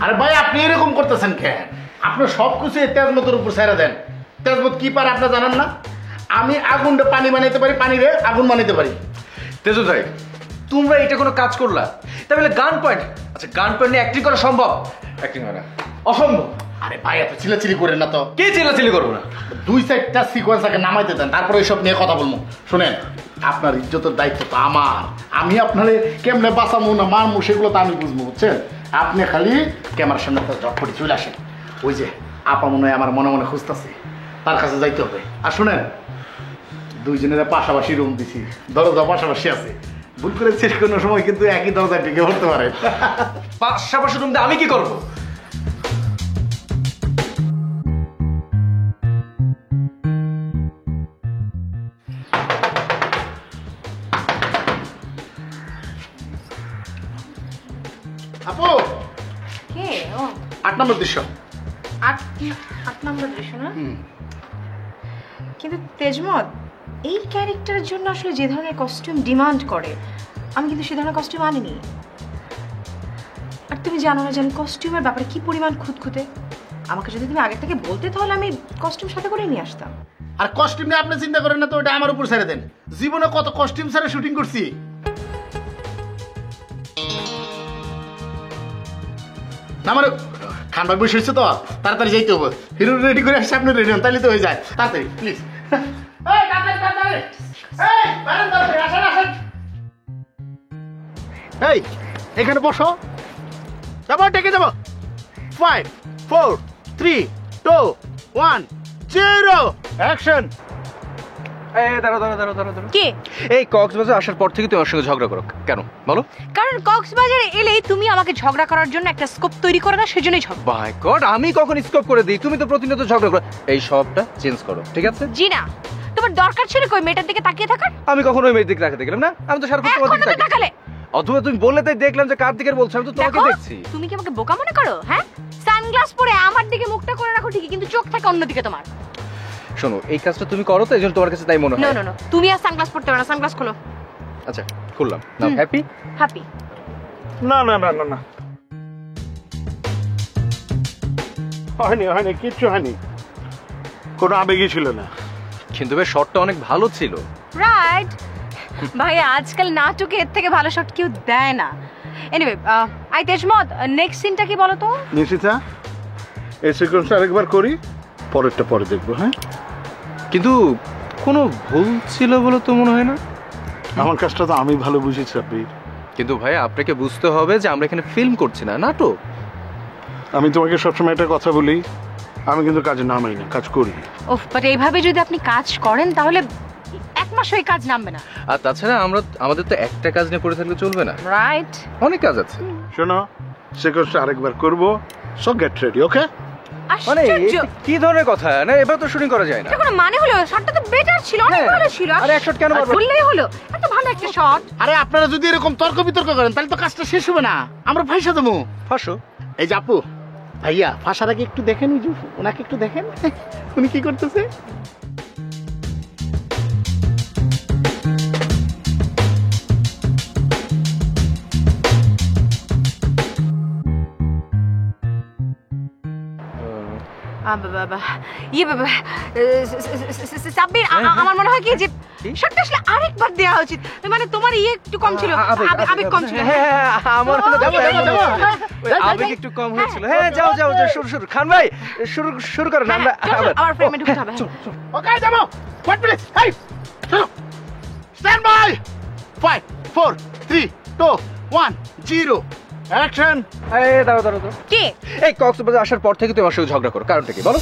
আরে ভাই আপনি এরকম করতেছেন কেন? আপনি সব কিছু তেজমতের উপর ছেড়ে দেন। তেজমত কি পারে আপনি জানেন না? আমি আগুনটা পানি বানাইতে পারি, পানি রে আগুন বানাইতে পারি। তেজু ভাই তোমরা এটা কোনো কাজ করলা? তাহলে গান পয়েন্ট, আচ্ছা গান পয়েন্ট নিয়ে অ্যাক্টিং করা সম্ভব? অ্যাক্টিং হয় না, অসম্ভব। আরে ভাই এত চিলাচিলি করেন না তো। কে চিল্লাচিল্লি করবো না? 2-4টা সিকোয়েন্স আগে নামাইতে দেন, তারপরে এইসব নিয়ে কথা বলবো। শুনেন, আপনার ইজ্জতের দায়িত্ব তো আমার। আমি আপনারে কেমনে বাঁচাবো না মারমু সেগুলো তো আমি বুঝবো, বুঝছেন? আপনি খালি ক্যামেরার সামনে ঝটপটি চলে আসেন। ওই যে আপা মনে হয় আমার মনে মনে খুঁজতেছে, তার কাছে যাইতে হবে। আর শুনেন, দুইজনের পাশাপাশি রুম দিছি, দরজা পাশাপাশি আছে। ভুল করে শেষ কোনো সময় কিন্তু একই দরজায় ঢুকে পড়তে পারে। পাশাপাশি রুম দিয়ে আমি কি করবো? আপু কে ও 8 নম্বর দৃশ্য। 8 নম্বর দৃশ্য না? কিন্তু তেজমত এই ক্যারেক্টারের জন্য আসলে যে ধরনের কস্টিউম ডিমান্ড করে, আমি কিন্তু সে ধরনের কস্টিউম আনিনি। আর তুমি জানো না যে আমি কস্টিউমের ব্যাপারে কি পরিমাণ খুঁতখুঁতে। আমাকে যদি তুমি আগে থেকে বলতে তাহলে আমি কস্টিউম সাথে করে নিয়ে আসতাম। আর কস্টিউম নিয়ে আপনি চিন্তা করেন না তো, ওটা আমার উপর ছেড়ে দেন। জীবনে কত কস্টিউম ছাড়া শুটিং করছি। না মানে খান ভাই বসে হচ্ছে তো, তাড়াতাড়ি যাইতে হবে। হিরো রেডি করে আসছে, আপনি রেডি হন, তাহলে তো হয়ে যায়। তাড়াতাড়ি প্লিজ। এই এখানে বসো, যাবো ডেকে যাবো। 5 4 3 2 1 0 অ্যাকশন। কে? এই কক্সবাজার আসার পর থেকে তুমি আমার সঙ্গে ঝগড়া করো কেন বলো? কারণ কক্সবাজারে এলেই তুমি আমাকে ঝগড়া করার জন্য একটা স্কোপ তৈরি করে না, সেজন্যই ঝগড়া। বাই গড, আমি কখন স্কোপ করে দিই? তুমি তো প্রতিনিয়ত ঝগড়া করো। এই সবটা চেঞ্জ করো, ঠিক আছে? জি না, তোমার দরকার ছিল কই মেয়েটার দিকে তাকিয়ে থাকার? আমি কখনো ওই মেয়ের দিকে তাকাতে গেলাম না, আমি তো সারাক্ষণ তোমার এখন দিকে তো তাকালে। অথবা তুমি বললে তাই দেখলাম যে কার দিকে বলছো, আমি তো তোমাকে দেখো, দেখছি। তুমি কি আমাকে বোকা মনে করো? হ্যাঁ, সানগ্লাস পরে আমার দিকে মুখটা করে রাখো ঠিকই, কিন্তু চোখ থাকে অন্যদিকে তোমার। শোনো, এই কাজটা তুমি করো তো এইজন্য তোমার কাছে তাই মনে হয়। নো নো নো, তুমি আর সানগ্লাস পরতে পারো না, সানগ্লাস খোলো। আচ্ছা খুললাম, নাও হ্যাপি। হ্যাপি? না না না না না, হয়নি হয়নি, কিচ্ছু হয়নি, কোনো আবেগই ছিল না। কিন্তু বেশ শটটা অনেক ভালো ছিল। রাইট ভাই, আজকাল নাটকে এর থেকে ভালো শট কেউ দেয় না। এনিওয়ে, আই তেজমত, নেক্সট সিনটা কি বলো তো? নিশিতা, এই সিকোয়েন্সটা আরেকবার করি, পরেরটা পরে দেখবো। হ্যাঁ, কিন্তু কোনো ভুল ছিল বলে তো মনে হয় না। আমার কাজটা তো আমি ভালো বুঝেছি সাব্বির। কিন্তু ভাই আপনাকে বুঝতে হবে যে আমরা এখানে ফিল্ম করছি না, নাটক। আমি তোমাকে সবসময় একটা কথা বলি, আমি কিন্তু কাজে নামাই না, কাজ করি। ওফ, বাট এইভাবে যদি আপনি কাজ করেন তাহলে 1 মাস ওই কাজ নামবে না। আর তাছাড়া আমাদের তো একটা কাজ নিয়ে পড়ে থাকলে চলবে না, রাইট? অনেক কাজ আছে। শোনো, সিকোয়েন্সটা আরেকবার করবো, সো গেট রেডি। ওকে? মানে আশ্চর্য, কি ধরনের কথা? না এবার তো শুটিং করা যায় না। এটা কোনো মানে হলো? শটটা তো বেটার ছিল, অনেক হ্যাঁ। ভালো ছিল। আরে এক শট কেন মারবো? বললেই হলো, এত ভালো একটা শট। আরে আপনারা যদি এরকম তর্ক বিতর্ক করেন তাহলে তো কাজটা শেষ হবে না, আমরা ফাঁসা দেবো। ফাঁসো? এই যে আপু, ভাইয়া ফাঁসার আগে একটু দেখেন, ওই যে ওনাকে একটু দেখেন উনি কি করতেছে। সাব্বির, আমার মনে হয় কি যে শটটা আসলে আরেকবার দেওয়া উচিত। মানে তোমার একটু কম ছিল, আবেগ কম ছিল। হ্যাঁ আমার আবেগ একটু কম হয়েছিল। হ্যাঁ যাও যাও যাও, শুরু খান ভাই, শুরু করেন। আমরা আবার ফ্রেমে ঢুকতে হবে। ওকে যাবো, wait please. Hey stand by. 5 4 3 2 1 0 action. এই দাঁড়াও। কে? এই কক্সবাজার আসার পর থেকে তুমি আমার সঙ্গে ঝগড়া করো, কারণটা কি বলো?